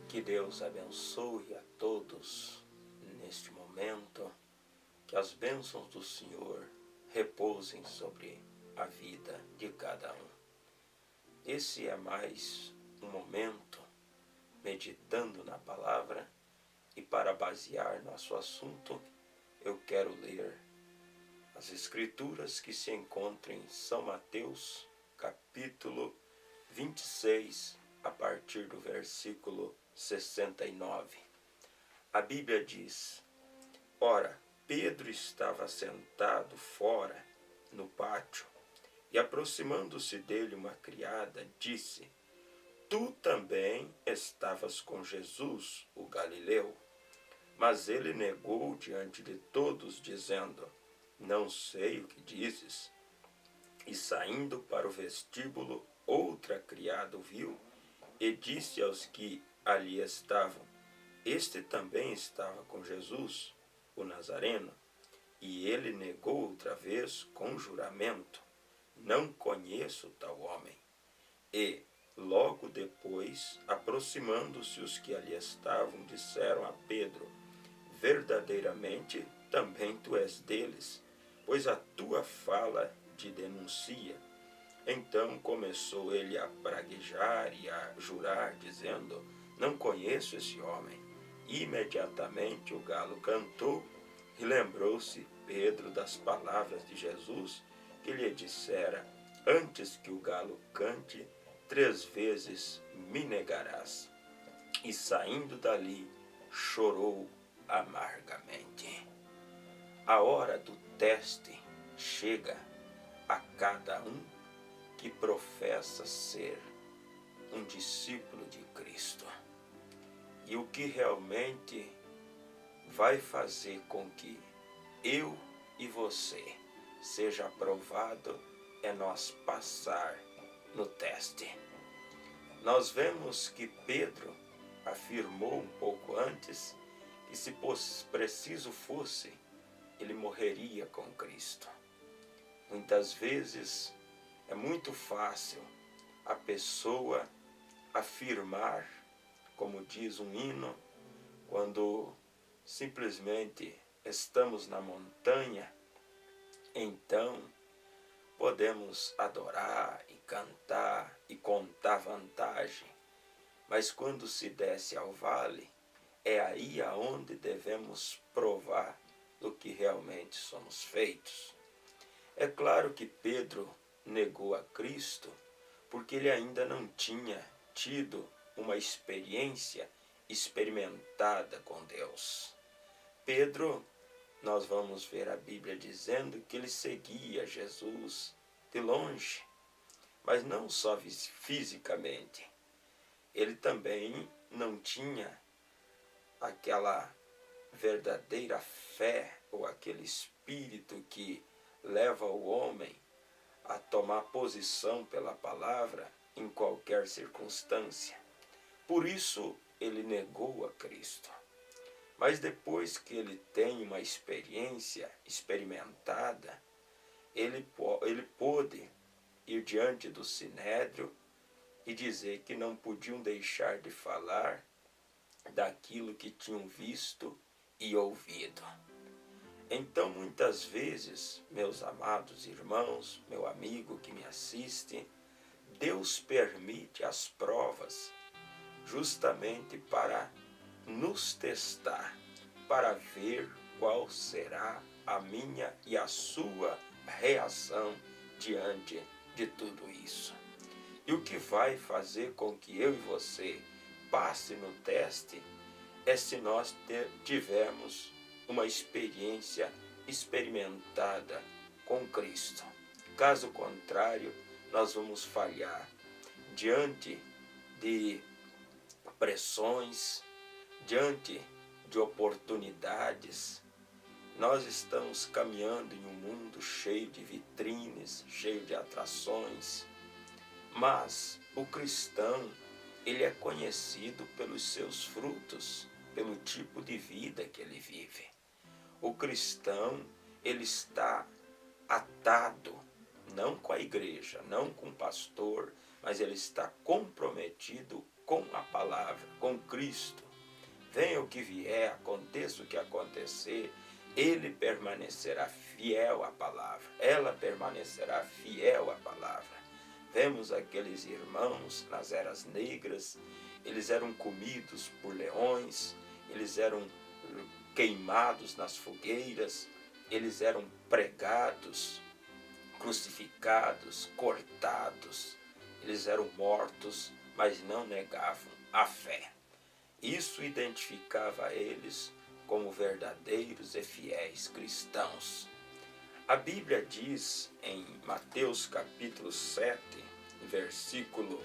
Que Deus abençoe a todos neste momento, que as bênçãos do Senhor repousem sobre a vida de cada um. Esse é mais um momento meditando na palavra, e para basear nosso assunto, eu quero ler as Escrituras que se encontram em São Mateus, capítulo 26, a partir do versículo 69. A Bíblia diz: Ora, Pedro estava sentado fora, no pátio, e aproximando-se dele uma criada, disse: Tu também estavas com Jesus, o Galileu. Mas ele negou diante de todos, dizendo: Não sei o que dizes. E saindo para o vestíbulo, outra criada o viu e disse aos que ali estavam: Este também estava com Jesus, o Nazareno. E ele negou outra vez com juramento: Não conheço tal homem. E, logo depois, aproximando-se os que ali estavam, disseram a Pedro: Verdadeiramente, também tu és deles, pois a tua fala te denuncia. Então começou ele a praguejar e a jurar, dizendo: Não conheço esse homem. Imediatamente o galo cantou, e lembrou-se Pedro das palavras de Jesus, que lhe dissera: Antes que o galo cante, 3 vezes me negarás. E saindo dali, chorou amargamente. A hora do teste chega a cada um que professa ser um discípulo de Cristo. E o que realmente vai fazer com que eu e você seja aprovado é nós passar no teste. Nós vemos que Pedro afirmou um pouco antes que, se preciso fosse, ele morreria com Cristo. Muitas vezes é muito fácil a pessoa afirmar, como diz um hino, quando simplesmente estamos na montanha, então podemos adorar e cantar e contar vantagem. Mas quando se desce ao vale, é aí aonde devemos provar do que realmente somos feitos. É claro que Pedro negou a Cristo porque ele ainda não tinha tido uma experiência experimentada com Deus. Pedro, nós vamos ver a Bíblia dizendo que ele seguia Jesus de longe, mas não só fisicamente. Ele também não tinha aquela verdadeira fé ou aquele espírito que leva o homem a tomar posição pela palavra em qualquer circunstância. Por isso ele negou a Cristo. Mas depois que ele tem uma experiência experimentada, ele pôde ir diante do Sinédrio e dizer que não podiam deixar de falar daquilo que tinham visto e ouvido. Então, muitas vezes, meus amados irmãos, meu amigo que me assiste, Deus permite as provas justamente para nos testar, para ver qual será a minha e a sua reação diante de tudo isso. E o que vai fazer com que eu e você passe no teste é se nós tivermos uma experiência experimentada com Cristo. Caso contrário, nós vamos falhar diante de pressões, diante de oportunidades. Nós estamos caminhando em um mundo cheio de vitrines, cheio de atrações, mas o cristão, ele é conhecido pelos seus frutos, pelo tipo de vida que ele vive. O cristão, ele está atado, não com a igreja, não com o pastor, mas ele está comprometido com a palavra, com Cristo. Venha o que vier, aconteça o que acontecer, ele permanecerá fiel à palavra, ela permanecerá fiel à palavra. Vemos aqueles irmãos nas eras negras, eles eram comidos por leões, eles eram queimados nas fogueiras, eles eram pregados, crucificados, cortados, eles eram mortos, mas não negavam a fé. Isso identificava eles como verdadeiros e fiéis cristãos. A Bíblia diz em Mateus capítulo 7, versículo,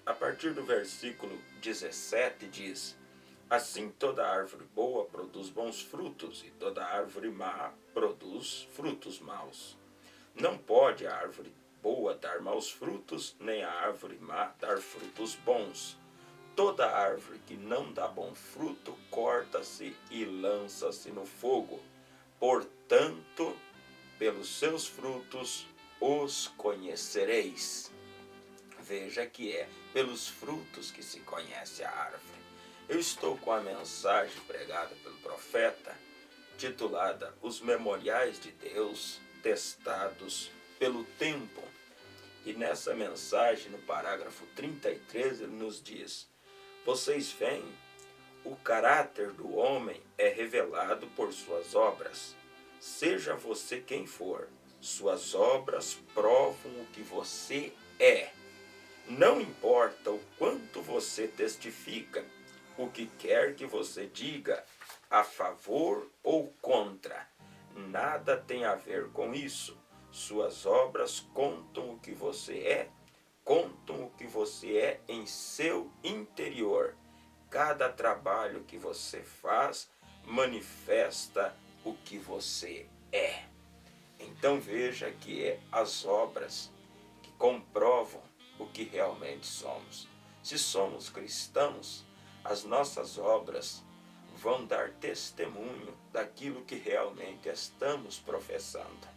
a partir do versículo 17 diz: assim toda árvore boa produz bons frutos, e toda árvore má produz frutos maus. Não pode a árvore boa dar maus frutos, nem a árvore má dar frutos bons. Toda árvore que não dá bom fruto, corta-se e lança-se no fogo. Portanto, pelos seus frutos os conhecereis. Veja que é pelos frutos que se conhece a árvore. Eu estou com a mensagem pregada pelo profeta, titulada Os Memoriais de Deus Testados pelo Tempo. E nessa mensagem, no parágrafo 33, ele nos diz: vocês veem, o caráter do homem é revelado por suas obras. Seja você quem for, suas obras provam o que você é. Não importa o quanto você testifica, o que quer que você diga, a favor ou contra, nada tem a ver com isso. Suas obras contam o que você é em seu interior. Cada trabalho que você faz manifesta o que você é. Então veja que é as obras que comprovam o que realmente somos. Se somos cristãos, as nossas obras vão dar testemunho daquilo que realmente estamos professando.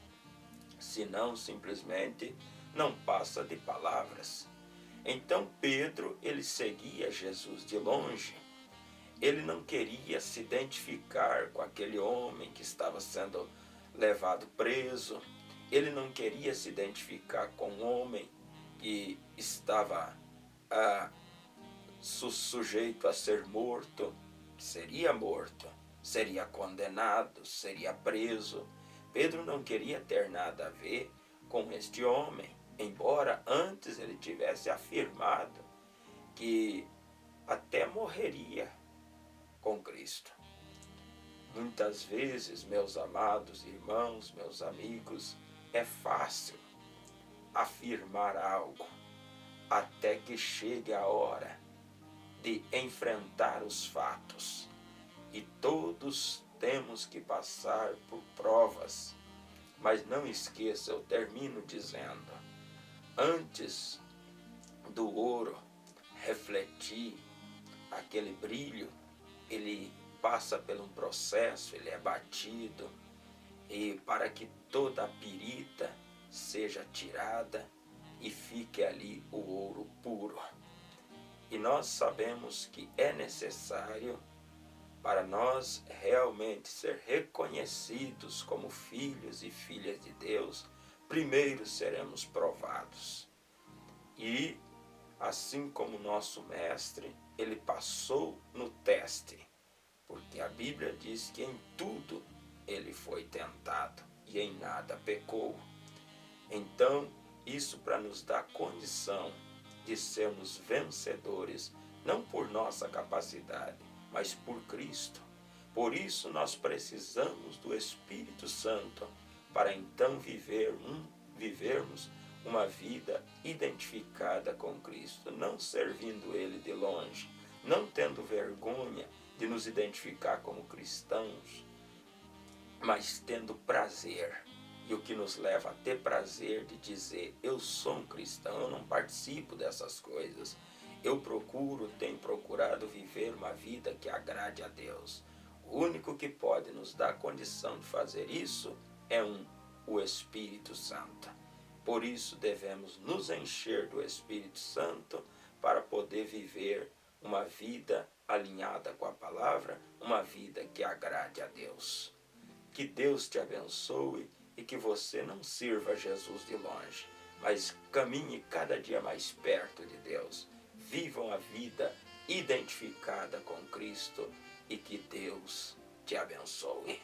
Senão, simplesmente, não passa de palavras. Então Pedro, ele seguia Jesus de longe. Ele não queria se identificar com aquele homem que estava sendo levado preso. Ele não queria se identificar com um homem que estava sujeito a ser morto, seria morto, seria condenado, seria preso. Pedro não queria ter nada a ver com este homem, embora antes ele tivesse afirmado que até morreria com Cristo. Muitas vezes, meus amados irmãos, meus amigos, é fácil afirmar algo até que chegue a hora de enfrentar os fatos. E todos temos que passar por provas. Mas não esqueça, eu termino dizendo: antes do ouro refletir aquele brilho, ele passa por um processo, ele é batido, e para que toda a pirita seja tirada e fique ali o ouro puro. E nós sabemos que é necessário, para nós realmente ser reconhecidos como filhos e filhas de Deus, primeiro seremos provados. E assim como nosso mestre, ele passou no teste, porque a Bíblia diz que em tudo ele foi tentado e em nada pecou. Então, isso para nos dar condição de sermos vencedores, não por nossa capacidade, mas por Cristo. Por isso nós precisamos do Espírito Santo para então vivermos uma vida identificada com Cristo, não servindo Ele de longe, não tendo vergonha de nos identificar como cristãos, mas tendo prazer. E o que nos leva a ter prazer de dizer: eu sou um cristão, eu não participo dessas coisas. Eu tenho procurado viver uma vida que agrade a Deus. O único que pode nos dar condição de fazer isso é o Espírito Santo. Por isso devemos nos encher do Espírito Santo para poder viver uma vida alinhada com a palavra, uma vida que agrade a Deus. Que Deus te abençoe e que você não sirva Jesus de longe, mas caminhe cada dia mais perto de Deus. Viva uma vida identificada com Cristo e que Deus te abençoe.